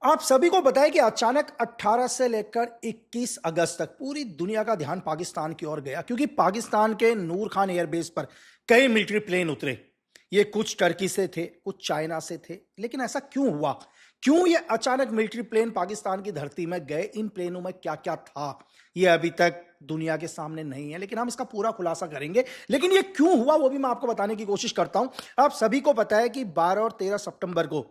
आप सभी को बताएं कि अचानक 18 से लेकर 21 अगस्त तक पूरी दुनिया का ध्यान पाकिस्तान की ओर गया, क्योंकि पाकिस्तान के नूर खान एयरबेस पर कई मिलिट्री प्लेन उतरे। ये कुछ टर्की से थे, कुछ चाइना से थे। लेकिन ऐसा क्यों हुआ? क्यों ये अचानक मिलिट्री प्लेन पाकिस्तान की धरती में गए? इन प्लेनों में क्या क्या था, ये अभी तक दुनिया के सामने नहीं है, लेकिन हम इसका पूरा खुलासा करेंगे। लेकिन ये क्यों हुआ वो भी मैं आपको बताने की कोशिश करता हूं। आप सभी को पता है कि 12 और 13 सितंबर को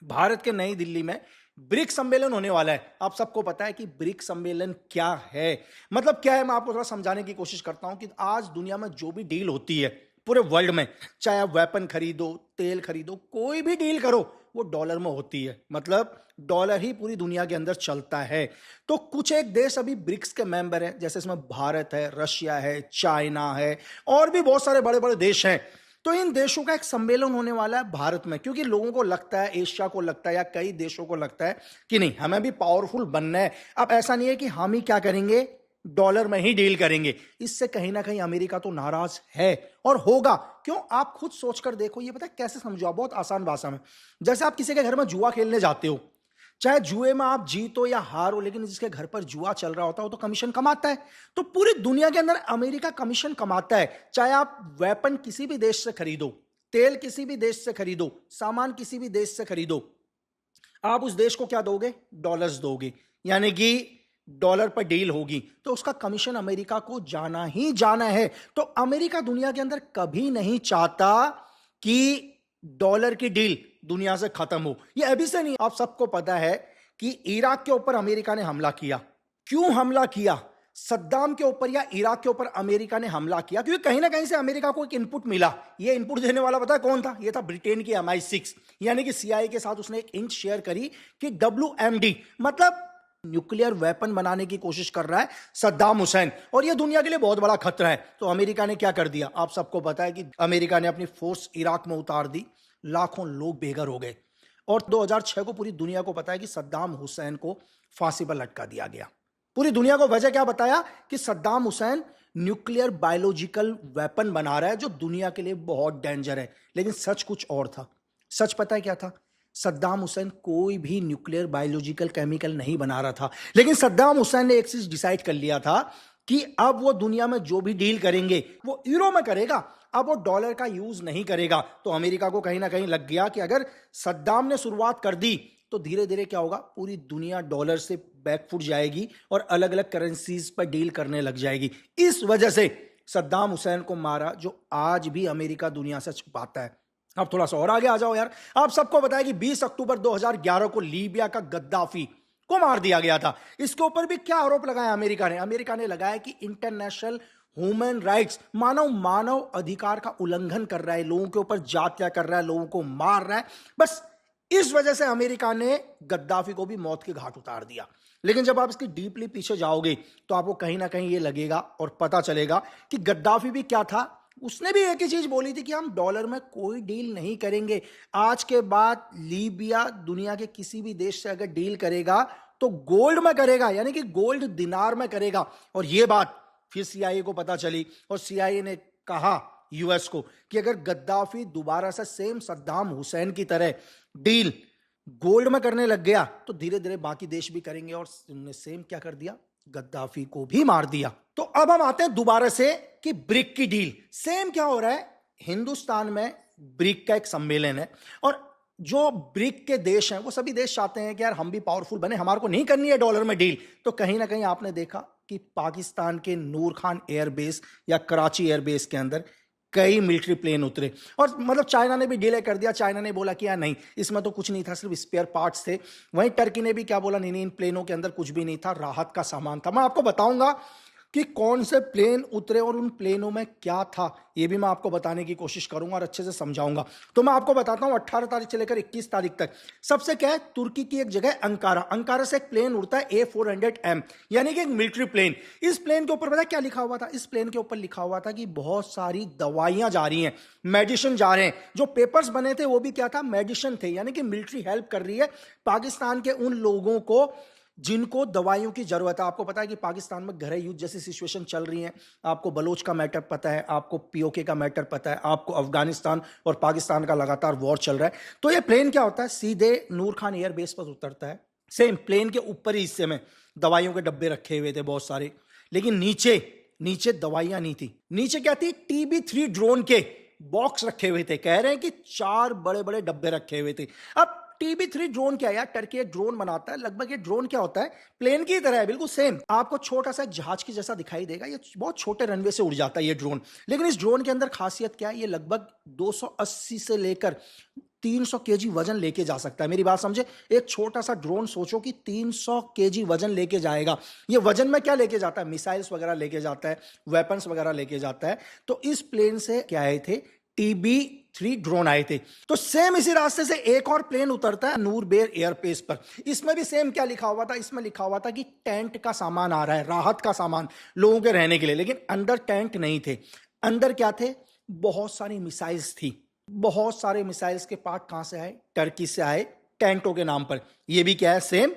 भारत के नई दिल्ली में ब्रिक्स सम्मेलन होने वाला है। आप सबको पता है कि ब्रिक्स सम्मेलन क्या है, मतलब क्या है। मैं आपको थोड़ा समझाने की कोशिश करता हूं कि आज दुनिया में जो भी डील होती है पूरे वर्ल्ड में, चाहे आप वेपन खरीदो, तेल खरीदो, कोई भी डील करो, वो डॉलर में होती है। मतलब डॉलर ही पूरी दुनिया के अंदर चलता है। तो कुछ एक देश अभी ब्रिक्स के मेंबर हैं, जैसे इसमें भारत है, रशिया है, चाइना है, और भी बहुत सारे बड़े बड़े देश हैं। तो इन देशों का एक सम्मेलन होने वाला है भारत में, क्योंकि लोगों को लगता है, एशिया को लगता है, या कई देशों को लगता है कि नहीं, हमें भी पावरफुल बनना है। अब ऐसा नहीं है कि हम ही क्या करेंगे, डॉलर में ही डील करेंगे। इससे कहीं ना कहीं अमेरिका तो नाराज है और होगा। क्यों? आप खुद सोचकर देखो। ये पता है कैसे समझो? बहुत आसान भाषा में, जैसे आप किसी के घर में जुआ खेलने जाते हो, चाहे जुए में आप जीतो या हारो, लेकिन जिसके घर पर जुआ चल रहा होता है वो तो कमीशन कमाता है। तो पूरी दुनिया के अंदर अमेरिका कमीशन कमाता है। चाहे आप वेपन किसी भी देश से खरीदो, तेल किसी भी देश से खरीदो, सामान किसी भी देश से खरीदो, आप उस देश को क्या दोगे? डॉलर्स दोगे, यानी कि डॉलर पर डील होगी, तो उसका कमीशन अमेरिका को जाना ही जाना है। तो अमेरिका दुनिया के अंदर कभी नहीं चाहता कि डॉलर की डील दुनिया से खत्म हो। ये अभी से नहीं, आप सबको पता है कि इराक के ऊपर अमेरिका ने हमला किया। क्यों हमला किया? सद्दाम के ऊपर या इराक के ऊपर अमेरिका ने हमला किया क्योंकि कहीं ना कहीं से अमेरिका को एक इनपुट मिला। ये इनपुट देने वाला पता है कौन था? ये था ब्रिटेन की MI6, यानी कि CIA के साथ उसने एक इंच शेयर करी कि WMD, मतलब न्यूक्लियर वेपन बनाने की कोशिश कर रहा है सद्दाम हुसैन, और यह दुनिया के लिए बहुत बड़ा खतरा है। तो अमेरिका ने क्या कर दिया? आप सबको पता है कि अमेरिका ने अपनी फोर्स इराक में उतार दी, लाखों लोग बेघर हो गए, और 2006 को पूरी दुनिया को पता है कि सद्दाम हुसैन को फांसी पर लटका दिया गया। पूरी दुनिया को वजह क्या बताया? कि Saddam Hussain nuclear biological weapon बना रहा है जो दुनिया के लिए बहुत डेंजर है। लेकिन सच कुछ और था। सच पता है क्या था? सद्दाम हुसैन कोई भी न्यूक्लियर बायोलॉजिकल केमिकल नहीं बना रहा था, लेकिन सद्दाम हुसैन ने एक चीज डिसाइड कर लिया था कि अब वो दुनिया में जो भी डील करेंगे वो यूरो में करेगा, अब वो डॉलर का यूज नहीं करेगा। तो अमेरिका को कहीं ना कहीं लग गया कि अगर सद्दाम ने शुरुआत कर दी तो धीरे धीरे क्या होगा, पूरी दुनिया डॉलर से बैकफुट जाएगी और अलग अलग करेंसीज पर डील करने लग जाएगी। इस वजह से सद्दाम हुसैन को मारा, जो आज भी अमेरिका दुनिया से छुपाता है। अब थोड़ा सा और आगे आ जाओ यार। आप सबको बताया कि 20 अक्टूबर 2011 को लीबिया का गद्दाफी को मार दिया गया था। इसके ऊपर भी क्या आरोप लगाया अमेरिका ने? अमेरिका ने लगाया कि इंटरनेशनल ह्यूमन राइट्स, मानव अधिकार का उल्लंघन कर रहा है, लोगों के ऊपर जात्या कर रहा है, लोगों को मार रहा है। बस इस वजह से अमेरिका ने गद्दाफी को भी मौत के घाट उतार दिया। लेकिन जब आप इसकी डीपली पीछे जाओगे तो आपको कहीं ना कहीं ये लगेगा और पता चलेगा कि गद्दाफी भी क्या था। उसने भी एक ही चीज बोली थी कि हम डॉलर में कोई डील नहीं करेंगे। आज के बाद लीबिया दुनिया के किसी भी देश से अगर डील करेगा तो गोल्ड में करेगा, यानी कि गोल्ड दिनार में करेगा। और ये बात फिर CIA को पता चली, और CIA ने कहा US को कि अगर गद्दाफी दोबारा से सेम सद्दाम हुसैन की तरह डील गोल्ड में करने लग गया तो धीरे धीरे बाकी देश भी करेंगे, और उन्होंने सेम क्या कर दिया, गद्दाफी को भी मार दिया। तो अब हम आते हैं दोबारा से कि ब्रिक की डील सेम क्या हो रहा है। हिंदुस्तान में ब्रिक का एक सम्मेलन है, और जो ब्रिक के देश हैं वो सभी देश चाहते हैं कि यार हम भी पावरफुल बने, हमारे को नहीं करनी है डॉलर में डील। तो कहीं ना कहीं आपने देखा कि पाकिस्तान के नूर खान एयरबेस या कराची एयरबेस के अंदर कई मिलिट्री प्लेन उतरे, और मतलब चाइना ने भी डिले कर दिया। चाइना ने बोला कि यार नहीं, इसमें तो कुछ नहीं था, सिर्फ स्पेयर पार्ट्स थे। वहीं टर्की ने भी क्या बोला, नहीं नहीं, इन प्लेनों के अंदर कुछ भी नहीं था, राहत का सामान था। मैं आपको बताऊंगा कि कौन से प्लेन उतरे और उन प्लेनों में क्या था, ये भी मैं आपको बताने की कोशिश करूंगा और अच्छे से समझाऊंगा। तो मैं आपको बताता हूं 18 तारीख से लेकर 21 तारीख तक। सबसे क्या है, तुर्की की एक जगह अंकारा से एक प्लेन उड़ता है A400M, यानी कि एक मिलिट्री प्लेन। इस प्लेन के ऊपर पता है क्या लिखा हुआ था? इस प्लेन के ऊपर लिखा हुआ था कि बहुत सारी दवाइयां जा रही हैं, मेडिसिन जा रहे हैं। जो पेपर्स बने थे वो भी क्या था, मेडिसिन थे, यानी कि मिलिट्री हेल्प कर रही है पाकिस्तान के उन लोगों को जिनको दवाइयों की जरूरत है। आपको पता है कि पाकिस्तान में गृह युद्ध जैसी सिचुएशन चल रही है। आपको बलोच का मैटर पता है, आपको POK का मैटर पता है, आपको अफगानिस्तान और पाकिस्तान का लगातार वॉर चल रहा है। तो ये प्लेन क्या होता है, सीधे नूर खान एयरबेस पर उतरता है, सेम प्लेन के ऊपर ही हिस्से में दवाइयों के डब्बे रखे हुए थे बहुत सारे, लेकिन नीचे नीचे दवाइयां नहीं थी। नीचे क्या थी? TB3 ड्रोन के बॉक्स रखे हुए थे। कह रहे हैं कि 4 बड़े बड़े डब्बे रखे हुए थे। अब TB3 ड्रोन क्या है यार? टर्की एक ड्रोन बनाता है। लगभग ये ड्रोन क्या होता है? प्लेन की तरह है, बिल्कुल सेम। आपको छोटा सा जहाज की जैसा दिखाई देगा। ये बहुत छोटे रनवे से उड़ जाता है ये ड्रोन। लेकिन इस ड्रोन के अंदर खासियत क्या है? ये लगभग 280 से लेकर 300 केजी वजन लेके जा सकता है। मेरी बात समझे? एक छोटा सा ड्रोन सोचो कि 300 केजी वजन लेके जाएगा। ये वजन में क्या लेके जाता है? मिसाइल्स वगैरह लेके जाता है, वेपन्स वगैरह लेके जाता है। तो इस प्लेन से क्या आए थे? TB3 ड्रोन आए थे। तो सेम इसी रास्ते से एक और प्लेन उतरता है नूरबेर एयरबेस पर। इसमें भी सेम क्या लिखा हुआ था? इसमें लिखा हुआ था कि टेंट का सामान आ रहा है, राहत का सामान लोगों के रहने के लिए। लेकिन अंदर टेंट नहीं थे। अंदर क्या थे? बहुत सारी मिसाइल्स थी। बहुत सारे मिसाइल्स के पार्ट कहां से आए? टर्की से आए, टेंटों के नाम पर। ये भी क्या है? सेम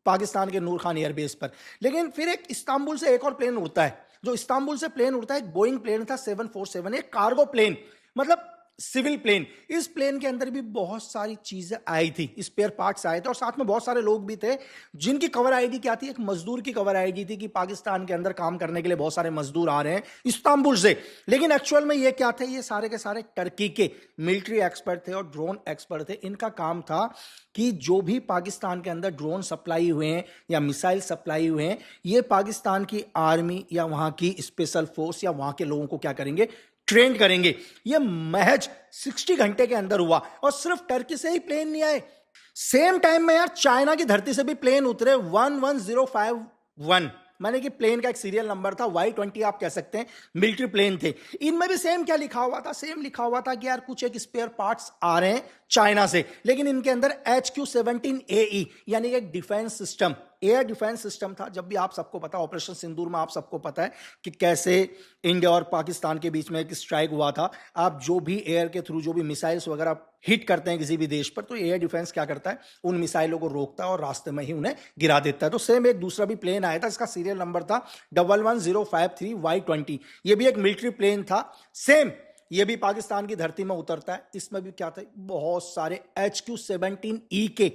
पाकिस्तान के नूर खान एयरबेस पर। लेकिन फिर एक इस्तांबुल से एक और प्लेन उड़ता है। जो इस्तांबुल से प्लेन उड़ता है, एक बोइंग प्लेन था 747, एक कार्गो प्लेन, मतलब सिविल प्लेन। इस प्लेन के अंदर भी बहुत सारी चीजें आई थी, स्पेयर पार्ट्स आए थे, और साथ में बहुत सारे लोग भी थे जिनकी कवर आईडी क्या थी? एक मजदूर की कवर आईडी थी कि पाकिस्तान के अंदर काम करने के लिए बहुत सारे मजदूर आ रहे हैं इस्तांबुल से। लेकिन एक्चुअल में ये क्या थे? ये सारे के सारे टर्की के मिलिट्री एक्सपर्ट थे और ड्रोन एक्सपर्ट थे। इनका काम था कि जो भी पाकिस्तान के अंदर ड्रोन सप्लाई हुए हैं या मिसाइल सप्लाई हुए हैं, ये पाकिस्तान की आर्मी या वहां की स्पेशल फोर्स या वहां के लोगों को क्या करेंगे? ट्रेन करेंगे। ये महज 60 घंटे के अंदर हुआ। और सिर्फ टर्की से ही प्लेन नहीं आए, सेम टाइम में यार चाइना की धरती से भी प्लेन उतरे 11051। माने कि प्लेन का एक सीरियल नंबर था, Y20 आप कह सकते हैं, मिलिट्री प्लेन थे। इनमें भी सेम क्या लिखा हुआ था? सेम लिखा हुआ था कि यार कुछ एक स्पेयर पार्ट्स आ रहे हैं चाइना से। लेकिन इनके अंदर HQ-17AE यानी एक defence system, air defence system था। जब भी आप सबको पता, ऑपरेशन सिंदूर में आप सबको पता है कि कैसे इंडिया और पाकिस्तान के बीच में एक स्ट्राइक हुआ था। आप जो भी एयर के थ्रू जो भी मिसाइल्स वगैरह हिट करते हैं किसी भी देश पर, तो एयर डिफेंस क्या करता है? उन मिसाइलों को रोकता है और रास्ते में ही उन्हें गिरा देता है। तो सेम एक दूसरा भी प्लेन आया था, इसका सीरियल नंबर था 11053Y20। ये भी एक मिलिट्री प्लेन था। सेम ये भी पाकिस्तान की धरती में उतरता है। इसमें भी क्या थे? बहुत सारे HQ-17E के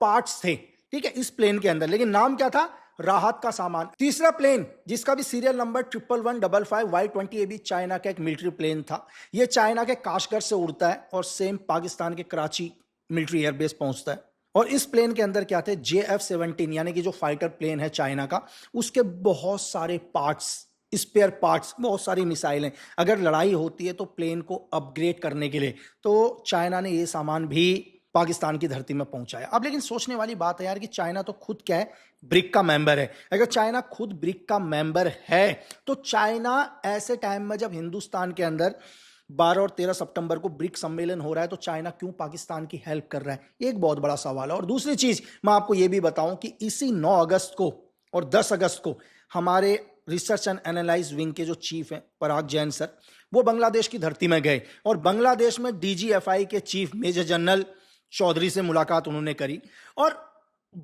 पार्ट्स थे, ठीक है, इस प्लेन के अंदर। लेकिन नाम क्या था? राहत का सामान। तीसरा प्लेन जिसका भी सीरियल नंबर 11155Y20, ये भी चाइना का एक मिलिट्री प्लेन था। ये चाइना के काशगर से उड़ता है और सेम पाकिस्तान के कराची मिलिट्री एयरबेस पहुंचता है। और इस प्लेन के अंदर क्या थे? JF-17 यानी कि जो फाइटर प्लेन है चाइना का, उसके बहुत सारे पार्ट्स, स्पेयर पार्ट्स, बहुत सारी मिसाइलें। अगर लड़ाई होती है तो प्लेन को अपग्रेड करने के लिए तो चाइना ने ये सामान भी पाकिस्तान की धरती में पहुंचाया। अब लेकिन सोचने वाली बात है यार कि चाइना तो खुद क्या है? ब्रिक का मेंबर है। अगर चाइना खुद ब्रिक का मेंबर है तो चाइना ऐसे टाइम में जब हिंदुस्तान के अंदर 12 और 13 सितंबर को ब्रिक सम्मेलन हो रहा है, तो चाइना क्यों पाकिस्तान की हेल्प कर रहा है? एक बहुत बड़ा सवाल है। और दूसरी चीज मैं आपको यह भी बताऊं कि इसी 9 अगस्त को और 10 अगस्त को हमारे रिसर्च एंड एनालाइज विंग के जो चीफ हैं पराग जैन सर, वो बांग्लादेश की धरती में गए और बांग्लादेश में DGFI के चीफ मेजर जनरल चौधरी से मुलाकात उन्होंने करी। और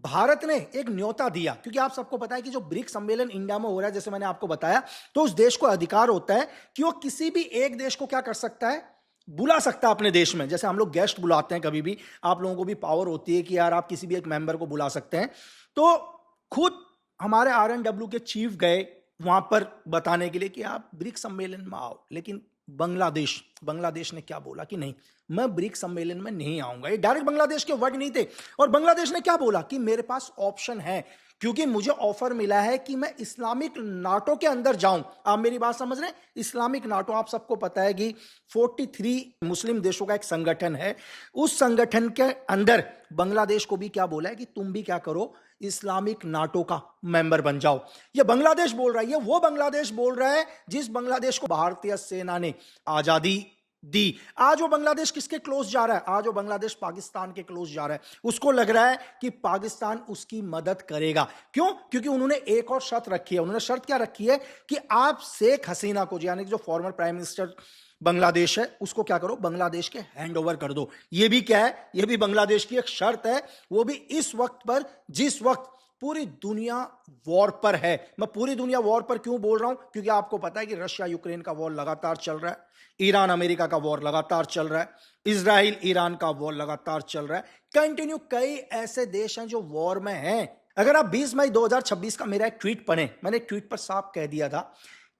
भारत ने एक न्योता दिया, क्योंकि आप सबको पता है कि जो ब्रिक सम्मेलन इंडिया में हो रहा है, जैसे मैंने आपको बताया, तो उस देश को अधिकार होता है कि वो किसी भी एक देश को क्या कर सकता है? बुला सकता है अपने देश में। जैसे हम लोग गेस्ट बुलाते हैं कभी भी, आप लोगों को भी पावर होती है कि यार आप किसी भी एक मेंबर को बुला सकते हैं। तो खुद हमारे RNW के चीफ गए वहां पर बताने के लिए कि आप ब्रिक सम्मेलन में आओ। लेकिन बांग्लादेश ने क्या बोला कि नहीं, मैं ब्रिक सम्मेलन में नहीं आऊंगा। ये डायरेक्ट बांग्लादेश के वर्ड नहीं थे। और बांग्लादेश ने क्या बोला कि मेरे पास ऑप्शन है, क्योंकि मुझे ऑफर मिला है कि मैं इस्लामिक नाटो के अंदर जाऊं। आप मेरी बात समझ रहे हैं? इस्लामिक नाटो आप सबको पता है कि 43 मुस्लिम देशों का एक संगठन है। उस संगठन के अंदर बांग्लादेश को भी क्या बोला है कि तुम भी क्या करो? इस्लामिक नाटो का मेंबर बन जाओ। ये बांग्लादेश बोल रहा है। ये वो बांग्लादेश बोल रहा है जिस बांग्लादेश को भारतीय सेना ने आजादी दी। आज वो बांग्लादेश किसके क्लोज जा रहा है? आज वो बांग्लादेश पाकिस्तान के क्लोज जा रहा है। उसको लग रहा है कि पाकिस्तान उसकी मदद करेगा। क्यों? क्योंकि उन्होंने एक और शर्त रखी है। उन्होंने शर्त क्या रखी है कि आप शेख हसीना को, यानी कि जो फॉर्मर प्राइम मिनिस्टर बांग्लादेश है, उसको क्या करो? बांग्लादेश के हैंड ओवर कर दो। ये भी क्या है? ये भी बांग्लादेश की एक शर्त है। वो भी इस वक्त पर जिस वक्त पूरी दुनिया वॉर पर है। मैं पूरी दुनिया वॉर पर क्यों बोल रहा हूं? क्योंकि आपको पता है कि रशिया यूक्रेन का वॉर लगातार चल रहा है, ईरान अमेरिका का वॉर लगातार चल रहा है, इजराइल ईरान का वॉर लगातार चल रहा है, कंटिन्यू। कई ऐसे देश हैं जो वॉर में हैं। अगर आप 20 मई 2026 का मेरा एक ट्वीट पढ़ें, मैंने ट्वीट पर साफ कह दिया था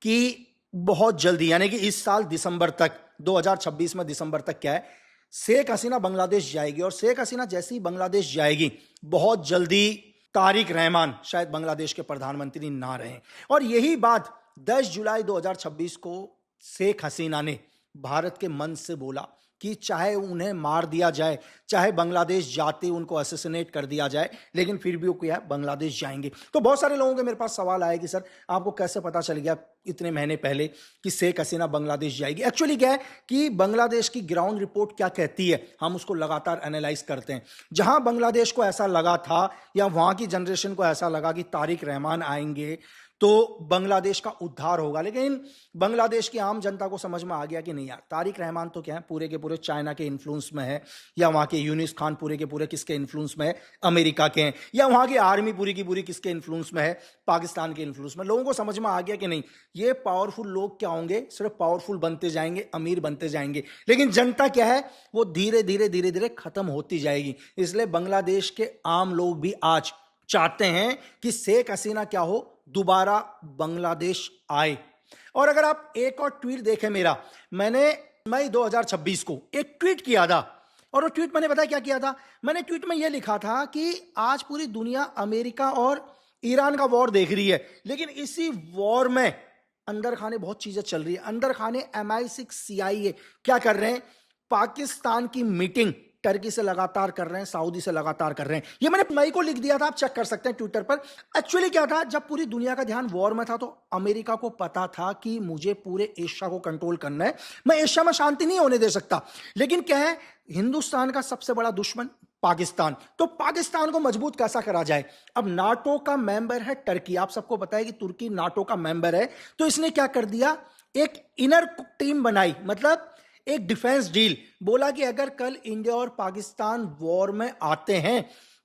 कि बहुत जल्दी, यानी कि इस साल दिसंबर तक, 2026 में दिसंबर तक क्या है, शेख हसीना बांग्लादेश जाएगी, और शेख हसीना जैसी बांग्लादेश जाएगी, बहुत जल्दी तारिक रहमान शायद बांग्लादेश के प्रधानमंत्री ना रहे। और यही बात 10 जुलाई 2026 को शेख हसीना ने भारत के मंच से बोला कि चाहे उन्हें मार दिया जाए, चाहे बांग्लादेश जाते उनको असैसिनेट कर दिया जाए, लेकिन फिर भी वो क्या है, बांग्लादेश जाएंगे। तो बहुत सारे लोगों के मेरे पास सवाल आए कि सर आपको कैसे पता चल गया इतने महीने पहले कि शेख हसीना बांग्लादेश जाएगी? एक्चुअली क्या है कि बांग्लादेश की ग्राउंड रिपोर्ट क्या कहती है, हम उसको लगातार एनालाइज करते हैं। जहां बांग्लादेश को ऐसा लगा था या वहां की जनरेशन को ऐसा लगा कि तारिक रहमान आएंगे तो बांग्लादेश का उद्धार होगा, लेकिन बांग्लादेश की आम जनता को समझ में आ गया कि नहीं यार, तारिक रहमान तो क्या है, पूरे के पूरे चाइना के इन्फ्लुएंस में है, या वहां के यूनिस खान पूरे के पूरे किसके इन्फ्लुएंस में है, अमेरिका के हैं, या वहां की आर्मी पूरी की पूरी किसके इन्फ्लुएंस में है, पाकिस्तान के इन्फ्लुएंस में। लोगों को समझ में आ गया कि नहीं, ये पावरफुल लोग क्या होंगे, सिर्फ पावरफुल बनते जाएंगे, अमीर बनते जाएंगे, लेकिन जनता क्या है, वो धीरे धीरे धीरे धीरे खत्म होती जाएगी। इसलिए बांग्लादेश के आम लोग भी आज चाहते हैं कि शेख हसीना क्या हो, दोबारा बांग्लादेश आए। और अगर आप एक और ट्वीट देखें मेरा, मैंने मई 2026 को एक ट्वीट किया था, और वो ट्वीट मैंने पता क्या किया था, मैंने ट्वीट में यह लिखा था कि आज पूरी दुनिया अमेरिका और ईरान का वॉर देख रही है, लेकिन इसी वॉर में अंदर खाने बहुत चीजें चल रही है। अंदर खाने MI6 CIA क्या कर रहे हैं, पाकिस्तान की मीटिंग टर्की से लगातार कर रहे हैं, सऊदी से लगातार कर रहे हैं। ये मैंने मई को लिख दिया था, आप चेक कर सकते हैं ट्विटर पर। एक्चुअली क्या था, जब पूरी दुनिया का ध्यान वॉर में था तो अमेरिका को पता था कि मुझे पूरे एशिया को कंट्रोल करना है, मैं एशिया में शांति नहीं होने दे सकता। लेकिन क्या है, हिंदुस्तान का सबसे बड़ा दुश्मन पाकिस्तान, तो पाकिस्तान को मजबूत कैसा करा जाए। अब नाटो का मेंबर है टर्की, आप सबको पता है कि तुर्की नाटो का मेंबर है, तो इसने क्या कर दिया, एक इनर टीम बनाई, मतलब एक डिफेंस डील। बोला कि अगर कल इंडिया और पाकिस्तान वॉर में आते हैं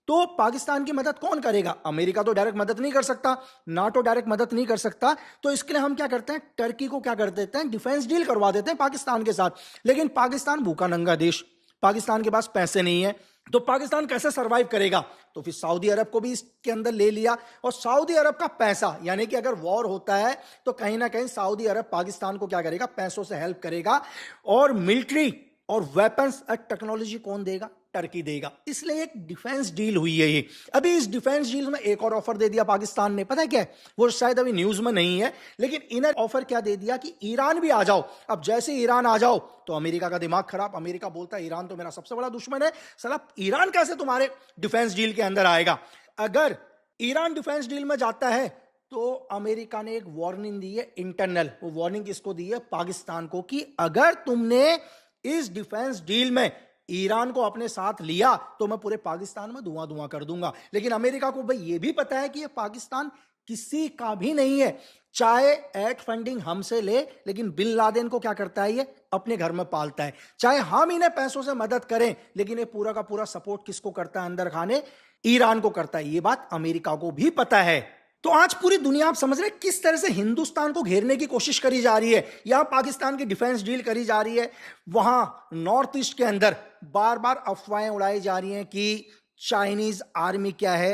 तो पाकिस्तान की मदद कौन करेगा? अमेरिका तो डायरेक्ट मदद नहीं कर सकता, नाटो डायरेक्ट मदद नहीं कर सकता, तो इसके लिए हम क्या करते हैं, टर्की को क्या कर देते हैं, डिफेंस डील करवा देते हैं पाकिस्तान के साथ। लेकिन पाकिस्तान भूखा नंगा देश, पाकिस्तान के पास पैसे नहीं है, तो पाकिस्तान कैसे सरवाइव करेगा? तो फिर सऊदी अरब को भी इसके अंदर ले लिया, और सऊदी अरब का पैसा, यानी कि अगर वॉर होता है तो कहीं ना कहीं सऊदी अरब पाकिस्तान को क्या करेगा, पैसों से हेल्प करेगा, और मिलिट्री और वेपन्स और टेक्नोलॉजी कौन देगा? टर्की देगा। इसलिए एक डिफेंस डील हुई है ये। अभी इस डिफेंस डील में एक और ऑफर दे दिया पाकिस्तान ने, पता है क्या है, वो शायद अभी न्यूज में नहीं है, लेकिन इनर ऑफर क्या दे दिया कि ईरान भी आ जाओ। अब जैसे ईरान आ जाओ तो अमेरिका का दिमाग खराब, अमेरिका बोलता है ईरान तो मेरा सबसे बड़ा दुश्मन है, साला ईरान कैसे तुम्हारे डिफेंस डील के अंदर आएगा? अगर ईरान डिफेंस डील में जाता है तो अमेरिका ने एक वार्निंग दी है इंटरनल, वो वार्निंग किसको दी है? पाकिस्तान को, कि अगर तुमने इस डिफेंस डील में ईरान को अपने साथ लिया तो मैं पूरे पाकिस्तान में धुआं धुआं कर दूंगा। लेकिन अमेरिका को भाई ये भी पता है कि ये पाकिस्तान किसी का भी नहीं है, चाहे एड फंडिंग हमसे ले, लेकिन बिन लादेन को क्या करता है, ये अपने घर में पालता है। चाहे हम इन्हें पैसों से मदद करें, लेकिन ये पूरा का पूरा सपोर्ट किसको करता है अंदर खाने? ईरान को करता है। ये बात अमेरिका को भी पता है। तो आज पूरी दुनिया, आप समझ रहे किस तरह से हिंदुस्तान को घेरने की कोशिश करी जा रही है, यहां पाकिस्तान की डिफेंस डील करी जा रही है, वहां नॉर्थ ईस्ट के अंदर बार बार अफवाहें उड़ाई जा रही हैं कि चाइनीज आर्मी क्या है,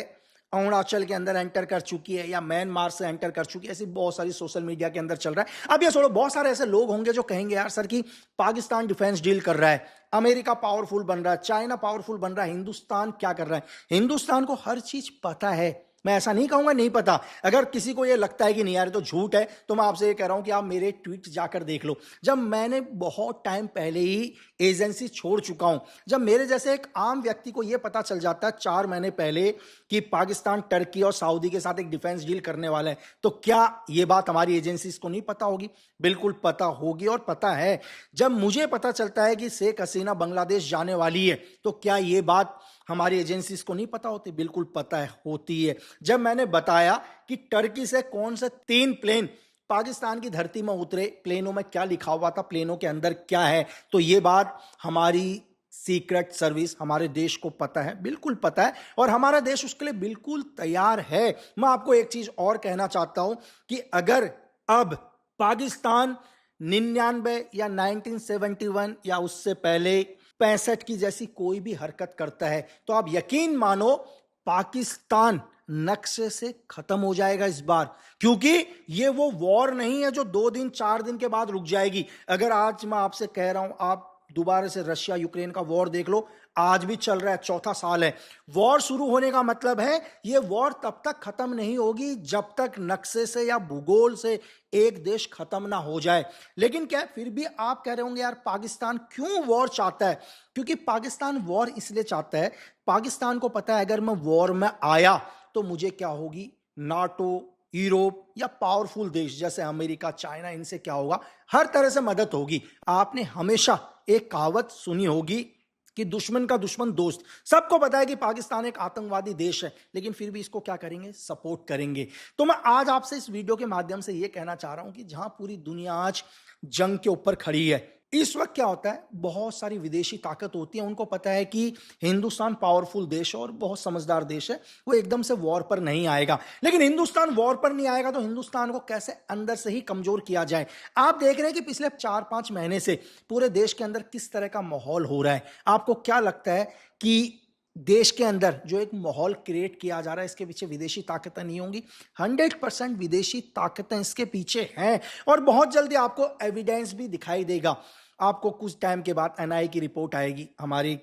अरुणाचल के अंदर एंटर कर चुकी है या म्यांमार से एंटर कर चुकी है, ऐसी बहुत सारी सोशल मीडिया के अंदर चल रहा है। अब ये छोड़ो, बहुत सारे ऐसे लोग होंगे जो कहेंगे यार सर कि पाकिस्तान डिफेंस डील कर रहा है, अमेरिका पावरफुल बन रहा है, चाइना पावरफुल बन रहा है, हिंदुस्तान क्या कर रहा है? हिंदुस्तान को हर चीज पता है, मैं ऐसा नहीं कहूंगा नहीं पता। अगर किसी को यह लगता है कि नहीं यार तो झूठ है, तो मैं आपसे ये कह रहा हूं कि आप मेरे ट्वीट जाकर देख लो। जब मैंने बहुत टाइम पहले ही एजेंसी छोड़ चुका हूं, जब मेरे जैसे एक आम व्यक्ति को यह पता चल जाता है 4 महीने पहले कि पाकिस्तान टर्की और सऊदी के साथ एक डिफेंस डील करने वाला है, तो क्या यह बात हमारी एजेंसीज को नहीं पता होगी? बिल्कुल पता होगी, और पता है। जब मुझे पता चलता है कि शेख हसीना बांग्लादेश जाने वाली है, तो क्या यह बात हमारी एजेंसीज को नहीं पता होती? बिल्कुल पता है, होती है। जब मैंने बताया कि टर्की से कौन से 3 प्लेन पाकिस्तान की धरती में उतरे, प्लेनों में क्या लिखा हुआ था, प्लेनों के अंदर क्या है, तो ये बात हमारी सीक्रेट सर्विस हमारे देश को पता है, बिल्कुल पता है, और हमारा देश उसके लिए बिल्कुल तैयार है। मैं आपको एक चीज और कहना चाहता हूं कि अगर अब पाकिस्तान 99 या 1971 या उससे पहले 65 की जैसी कोई भी हरकत करता है तो आप यकीन मानो पाकिस्तान नक्शे से खत्म हो जाएगा इस बार, क्योंकि ये वो वॉर नहीं है जो 2 दिन 4 दिन के बाद रुक जाएगी। अगर आज मैं आपसे कह रहा हूं, आप दोबारा से रशिया यूक्रेन का वॉर देख लो, आज भी चल रहा है, चौथा साल है। वॉर शुरू होने का मतलब है ये वॉर तब तक खत्म नहीं होगी जब तक नक्शे से या भूगोल से एक देश खत्म ना हो जाए। लेकिन क्या फिर भी आप कह रहे होंगे यार पाकिस्तान क्यों वॉर चाहता है? क्योंकि पाकिस्तान वॉर इसलिए चाहता है, पाकिस्तान को पता है अगर मैं वॉर में आया तो मुझे क्या होगी, नाटो, यूरोप या पावरफुल देश जैसे अमेरिका, चाइना, इनसे क्या होगा, हर तरह से मदद होगी। आपने हमेशा एक कहावत सुनी होगी कि दुश्मन का दुश्मन दोस्त। सबको पता है कि पाकिस्तान एक आतंकवादी देश है, लेकिन फिर भी इसको क्या करेंगे, सपोर्ट करेंगे। तो मैं आज आपसे इस वीडियो के माध्यम से यह कहना चाह रहा हूं कि जहां पूरी दुनिया आज जंग के ऊपर खड़ी है, इस वक्त क्या होता है, बहुत सारी विदेशी ताकत होती है, उनको पता है कि हिंदुस्तान पावरफुल देश है और बहुत समझदार देश है, वो एकदम से वॉर पर नहीं आएगा। लेकिन हिंदुस्तान वॉर पर नहीं आएगा तो हिंदुस्तान को कैसे अंदर से ही कमजोर किया जाए। आप देख रहे हैं कि पिछले 4-5 महीने से पूरे देश के अंदर किस तरह का माहौल हो रहा है। आपको क्या लगता है कि देश के अंदर जो एक माहौल क्रिएट किया जा रहा है, इसके पीछे विदेशी ताकतें नहीं होंगी? 100% विदेशी ताकतें इसके पीछे हैं, और बहुत जल्दी आपको एविडेंस भी दिखाई देगा। आपको कुछ टाइम के बाद एनआईए की रिपोर्ट आएगी, हमारी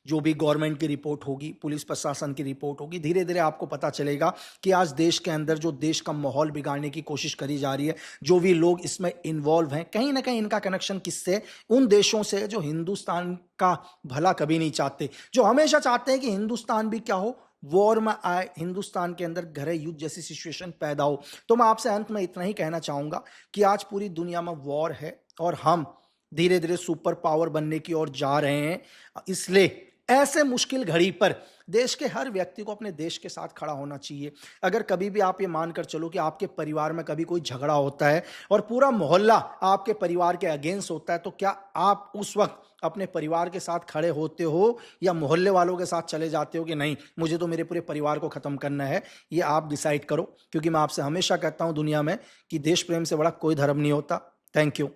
जो भी गवर्नमेंट की रिपोर्ट होगी, पुलिस प्रशासन की रिपोर्ट होगी, धीरे धीरे आपको पता चलेगा कि आज देश के अंदर जो देश का माहौल बिगाड़ने की कोशिश करी जा रही है, जो भी लोग इसमें इन्वॉल्व हैं, कहीं ना कहीं इनका कनेक्शन किससे, उन देशों से जो हिंदुस्तान का भला कभी नहीं चाहते, जो हमेशा चाहते हैं कि हिंदुस्तान भी क्या हो, वॉर में आए, हिंदुस्तान के अंदर गृह युद्ध जैसी सिचुएशन पैदा हो। तो मैं आपसे अंत में इतना ही कहना चाहूंगा कि आज पूरी दुनिया में वॉर है और हम धीरे धीरे सुपर पावर बनने की ओर जा रहे हैं। इसलिए ऐसे मुश्किल घड़ी पर देश के हर व्यक्ति को अपने देश के साथ खड़ा होना चाहिए। अगर कभी भी आप ये मानकर चलो कि आपके परिवार में कभी कोई झगड़ा होता है और पूरा मोहल्ला आपके परिवार के अगेंस्ट होता है, तो क्या आप उस वक्त अपने परिवार के साथ खड़े होते हो या मोहल्ले वालों के साथ चले जाते हो कि नहीं, मुझे तो मेरे पूरे परिवार को खत्म करना है? ये आप डिसाइड करो, क्योंकि मैं आपसे हमेशा कहता हूं दुनिया में कि देश प्रेम से बड़ा कोई धर्म नहीं होता। Thank you.